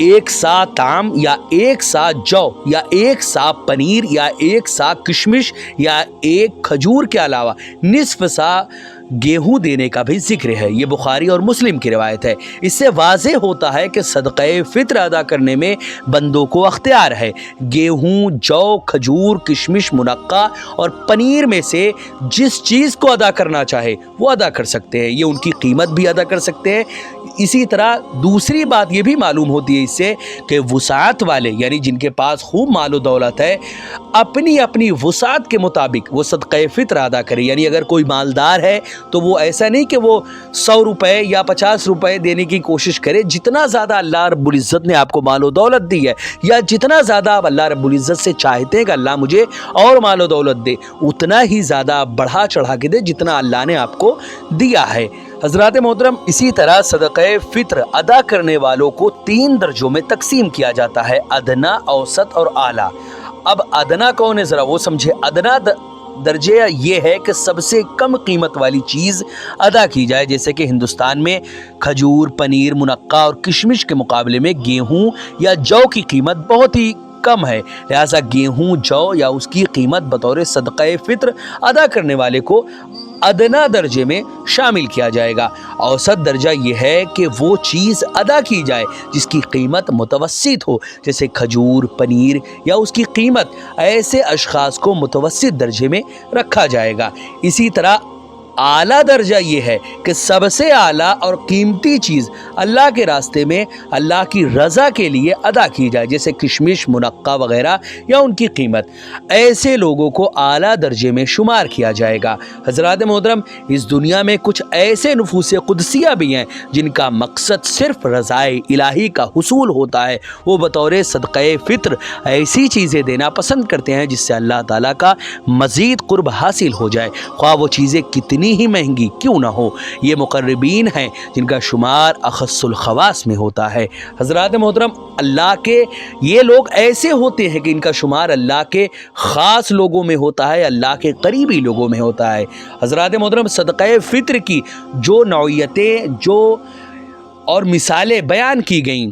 ایک سا تام یا ایک سا جو یا ایک سا پنیر یا ایک سا کشمش یا ایک کھجور کے علاوہ نصف سا گیہوں دینے کا بھی ذکر ہے۔ یہ بخاری اور مسلم کی روایت ہے۔ اس سے واضح ہوتا ہے کہ صدقہ فطر ادا کرنے میں بندوں کو اختیار ہے۔ گیہوں، جو، کھجور، کشمش، منقع اور پنیر میں سے جس چیز کو ادا کرنا چاہے وہ ادا کر سکتے ہیں۔ یہ ان کی قیمت بھی ادا کر سکتے ہیں۔ اسی طرح دوسری بات یہ بھی معلوم ہوتی ہے اس سے کہ وسعت والے یعنی جن کے پاس خوب مال و دولت ہے اپنی اپنی وسعت کے مطابق وہ صدقہ فطر ادا کرے۔ یعنی اگر کوئی مالدار ہے تو وہ ایسا نہیں کہ وہ 100 روپے یا 50 روپے دینے کی کوشش کرے۔ جتنا زیادہ اللہ رب العزت نے آپ کو مال و دولت دی ہے یا جتنا زیادہ آپ اللہ رب العزت سے چاہتے ہیں کہ اللہ مجھے اور مال و دولت دے، اتنا ہی زیادہ آپ بڑھا چڑھا کے دے جتنا اللہ نے آپ کو دیا ہے۔ حضرات محترم، اسی طرح صدقہ فطر ادا کرنے والوں کو 3 درجوں میں تقسیم کیا جاتا ہے: ادنا، اوسط اور اعلیٰ۔ اب ادنا کون ہے ذرا وہ سمجھے۔ ادنا درجہ یہ ہے کہ سب سے کم قیمت والی چیز ادا کی جائے، جیسے کہ ہندوستان میں کھجور، پنیر، منقع اور کشمش کے مقابلے میں گیہوں یا جو کی قیمت بہت ہی کم ہے، لہٰذا گیہوں، جو یا اس کی قیمت بطور صدقہ فطر ادا کرنے والے کو ادنا درجے میں شامل کیا جائے گا۔ اوسط درجہ یہ ہے کہ وہ چیز ادا کی جائے جس کی قیمت متوسط ہو، جیسے کھجور، پنیر یا اس کی قیمت ایسے اشخاص کو متوسط درجے میں رکھا جائے گا۔ اسی طرح اعلیٰ درجہ یہ ہے کہ سب سے اعلیٰ اور قیمتی چیز اللہ کے راستے میں اللہ کی رضا کے لیے ادا کی جائے، جیسے کشمش، منقع وغیرہ یا ان کی قیمت، ایسے لوگوں کو اعلیٰ درجے میں شمار کیا جائے گا۔ حضرات محترم، اس دنیا میں کچھ ایسے نفوس قدسیہ بھی ہیں جن کا مقصد صرف رضائے الہی کا حصول ہوتا ہے۔ وہ بطور صدقہ فطر ایسی چیزیں دینا پسند کرتے ہیں جس سے اللہ تعالیٰ کا مزید قرب حاصل ہو جائے، خواہ وہ چیزیں کتنی ہی مہنگی کیوں نہ ہو۔ یہ مقربین ہیں جن کا شمار اخص الخواص میں ہوتا ہے۔ حضرات محترم، اللہ کے یہ لوگ ایسے ہوتے ہیں کہ ان کا شمار اللہ کے خاص لوگوں میں ہوتا ہے، اللہ کے قریبی لوگوں میں ہوتا ہے۔ حضرات محترم، صدقہ فطر کی جو نوعیتیں اور مثالیں بیان کی گئیں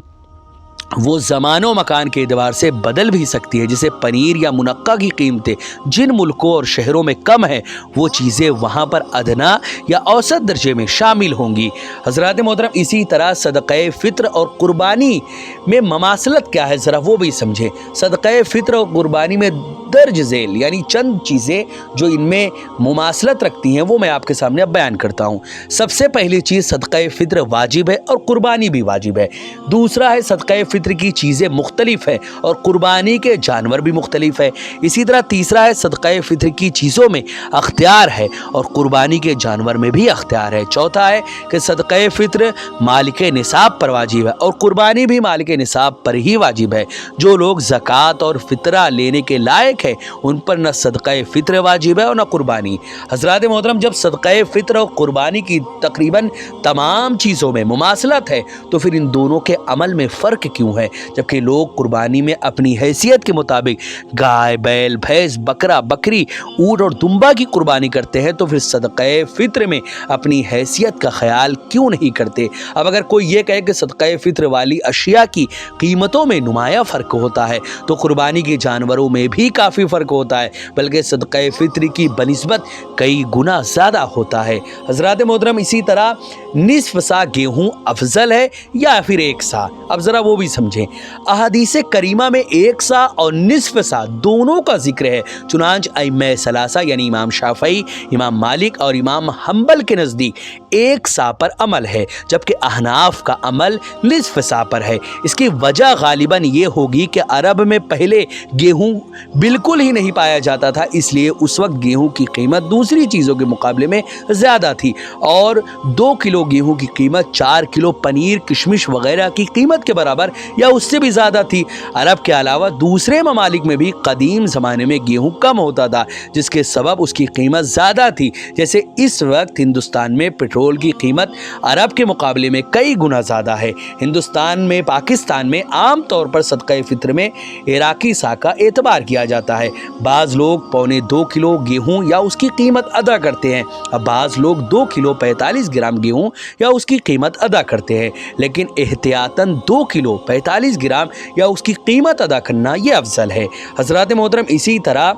وہ زمان و مکان کے اعتبار سے بدل بھی سکتی ہے۔ جیسے پنیر یا منقع کی قیمتیں جن ملکوں اور شہروں میں کم ہیں وہ چیزیں وہاں پر ادنا یا اوسط درجے میں شامل ہوں گی۔ حضرات محترم، اسی طرح صدقہ فطر اور قربانی میں مماثلت کیا ہے ذرا وہ بھی سمجھیں۔ صدقہ فطر اور قربانی میں درج ذیل یعنی چند چیزیں جو ان میں مماثلت رکھتی ہیں وہ میں آپ کے سامنے اب بیان کرتا ہوں۔ سب سے پہلی چیز، صدقہ فطر واجب ہے اور قربانی بھی واجب ہے۔ دوسرا ہے صدقہ فطر کی چیزیں مختلف ہیں اور قربانی کے جانور بھی مختلف ہے۔ اسی طرح تیسرا ہے صدقہ فطر کی چیزوں میں اختیار ہے اور قربانی کے جانور میں بھی اختیار ہے۔ چوتھا ہے کہ صدقہ فطر مالک نصاب پر واجب ہے اور قربانی بھی مالک نصاب پر ہی واجب ہے۔ جو لوگ زکوٰۃ اور فطرہ لینے کے لائق ہے ان پر نہ صدقہ فطر واجب ہے اور نہ قربانی۔ حضرات محترم، جب صدقہ فطر اور قربانی کی تقریباً تمام چیزوں میں مماثلت ہے تو پھر ان دونوں کے عمل میں فرق کیوں ہے؟ جبکہ لوگ قربانی میں اپنی حیثیت کے مطابق گائے، بیل، بھینس، بکرا، بکری، اونٹ اور دمبا کی قربانی کرتے ہیں تو پھر صدقہ فطر میں اپنی حیثیت کا خیال کیوں نہیں کرتے؟ اب اگر کوئی یہ کہے کہ صدقہ فطر والی اشیاء کی قیمتوں میں نمایاں فرق ہوتا ہے تو قربانی کے جانوروں میں بھی کافی فرق ہوتا ہے، بلکہ صدقہ فطر کی بنسبت کئی گنا زیادہ ہوتا ہے۔ حضرات محترم، اسی طرح نصف سا گیہوں افضل ہے یا پھر 1 سا؟ اب ذرا وہ بھی سمجھیں۔ احادیث کریمہ میں 1 سا اور نصف سا دونوں کا ذکر ہے، چنانچہ ائمہ ثلاثہ یعنی امام شافعی، امام مالک اور امام حنبل کے نزدیک 1 سا پر عمل ہے، جبکہ احناف کا عمل نصف سا پر ہے۔ اس کی وجہ غالباً یہ ہوگی کہ عرب میں پہلے گیہوں بالکل ہی نہیں پایا جاتا تھا، اس لیے اس وقت گیہوں کی قیمت دوسری چیزوں کے مقابلے میں زیادہ تھی اور 2 کلو گیہوں کی قیمت 4 کلو پنیر، کشمش وغیرہ کی قیمت کے برابر یا اس سے بھی زیادہ تھی۔ عرب کے علاوہ دوسرے ممالک میں بھی قدیم زمانے میں گیہوں کم ہوتا تھا جس کے سبب اس کی قیمت زیادہ تھی۔ جیسے اس وقت ہندوستان میں پیٹرول کی قیمت عرب کے مقابلے میں کئی گنا زیادہ ہے۔ ہندوستان میں، پاکستان میں عام طور پر صدقہ فطر میں عراقی سا کا اعتبار کیا جاتا جاتا ہے۔ بعض لوگ 1.25 کلو گیہوں یا اس کی قیمت ادا کرتے ہیں، اب بعض لوگ 2 کلو 45 گرام گیہوں یا اس کی قیمت ادا کرتے ہیں، لیکن احتیاطاً 2 کلو 45 گرام یا اس کی قیمت ادا کرنا یہ افضل ہے۔ حضرات محترم، اسی طرح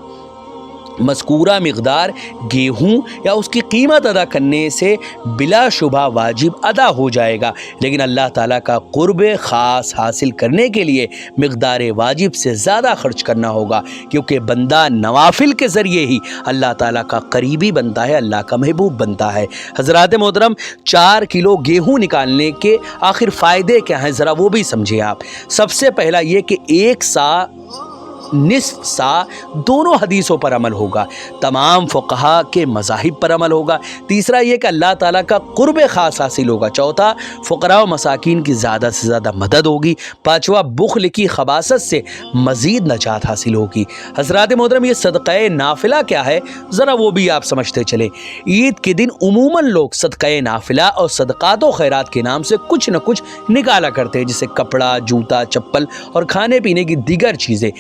مذکورہ مقدار گیہوں یا اس کی قیمت ادا کرنے سے بلا شبہ واجب ادا ہو جائے گا، لیکن اللہ تعالیٰ کا قرب خاص حاصل کرنے کے لیے مقدار واجب سے زیادہ خرچ کرنا ہوگا، کیونکہ بندہ نوافل کے ذریعے ہی اللہ تعالیٰ کا قریبی بنتا ہے، اللہ کا محبوب بنتا ہے۔ حضرات محترم، 4 کلو گیہوں نکالنے کے آخر فائدے کیا ہیں، ذرا وہ بھی سمجھیں آپ۔ سب سے پہلا یہ کہ 1 سا نصف سا دونوں حدیثوں پر عمل ہوگا، تمام فقہا کے مذاہب پر عمل ہوگا۔ تیسرا یہ کہ اللہ تعالیٰ کا قرب خاص حاصل ہوگا۔ چوتھا، فقراء و مساکین کی زیادہ سے زیادہ مدد ہوگی۔ پانچواں، بخل کی خباثت سے مزید نجات حاصل ہوگی۔ حضرات محترم، یہ صدقہ نافلہ کیا ہے، ذرا وہ بھی آپ سمجھتے چلیں۔ عید کے دن عموماً لوگ صدقہ نافلہ اور صدقات و خیرات کے نام سے کچھ نہ کچھ نکالا کرتے ہیں، جیسے کپڑا، جوتا، چپل اور کھانے پینے کی دیگر چیزیں۔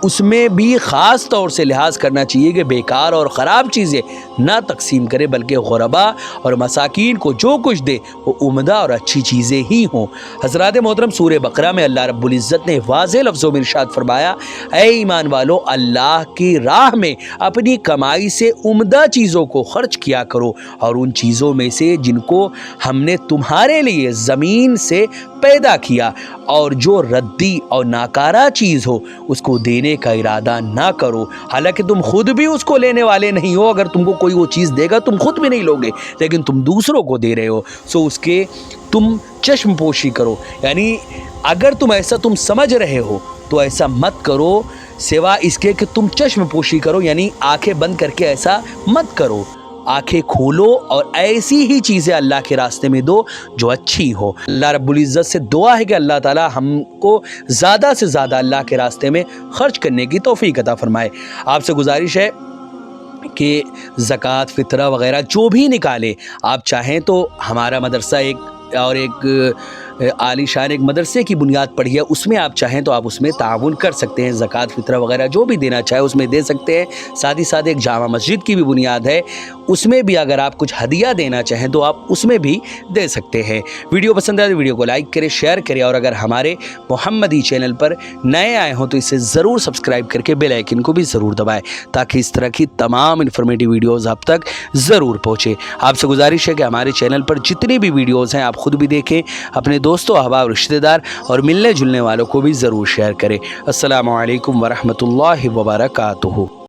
اس میں بھی خاص طور سے لحاظ کرنا چاہیے کہ بیکار اور خراب چیزیں نہ تقسیم کرے، بلکہ غرباء اور مساکین کو جو کچھ دے وہ عمدہ اور اچھی چیزیں ہی ہوں۔ حضرات محترم، سورہ بقرہ میں اللہ رب العزت نے واضح لفظوں میں ارشاد فرمایا، اے ایمان والو، اللہ کی راہ میں اپنی کمائی سے عمدہ چیزوں کو خرچ کیا کرو، اور ان چیزوں میں سے جن کو ہم نے تمہارے لیے زمین سے پیدا کیا، اور جو ردی اور ناکارہ چیز ہو اس کو دینے کا ارادہ نہ کرو، حالانکہ تم خود بھی اس کو لینے والے نہیں ہو۔ اگر تم کو کوئی وہ چیز دے گا تم خود بھی نہیں لوگے، لیکن تم دوسروں کو دے رہے ہو، سو اس کے تم چشم پوشی کرو۔ یعنی اگر تم سمجھ رہے ہو تو ایسا مت کرو، سوا اس کے کہ تم چشم پوشی کرو، یعنی آنکھیں بند کر کے ایسا مت کرو۔ آنکھیں کھولو اور ایسی ہی چیزیں اللہ کے راستے میں دو جو اچھی ہو۔ اللہ رب العزت سے دعا ہے کہ اللہ تعالی ہم کو زیادہ سے زیادہ اللہ کے راستے میں خرچ کرنے کی توفیق عطا فرمائے۔ آپ سے گزارش ہے کہ زکوٰۃ، فطرہ وغیرہ جو بھی نکالے، آپ چاہیں تو ہمارا مدرسہ ایک عالی شان ایک مدرسے کی بنیاد پڑھی ہے، اس میں آپ چاہیں تو آپ اس میں تعاون کر سکتے ہیں، زکوٰۃ، فطرہ وغیرہ جو بھی دینا چاہے اس میں دے سکتے ہیں۔ ساتھ ہی ساتھ ایک جامع مسجد کی بھی بنیاد ہے، اس میں بھی اگر آپ کچھ ہدیہ دینا چاہیں تو آپ اس میں بھی دے سکتے ہیں۔ ویڈیو پسند آئے تو ویڈیو کو لائک کریں، شیئر کریں، اور اگر ہمارے محمدی چینل پر نئے آئے ہوں تو اسے ضرور سبسکرائب کر کے بیل آئیکن کو بھی ضرور دبائیں، تاکہ اس طرح کی تمام انفارمیٹیو ویڈیوز آپ تک ضرور پہنچے۔ آپ سے گزارش ہے کہ ہمارے چینل پر جتنی بھی ویڈیوز ہیں آپ خود بھی دیکھیں، اپنے دوستوں، احباب، رشتہ دار اور ملنے جلنے والوں کو بھی ضرور شیئر کریں۔ السلام علیکم ورحمۃ اللہ وبرکاتہ۔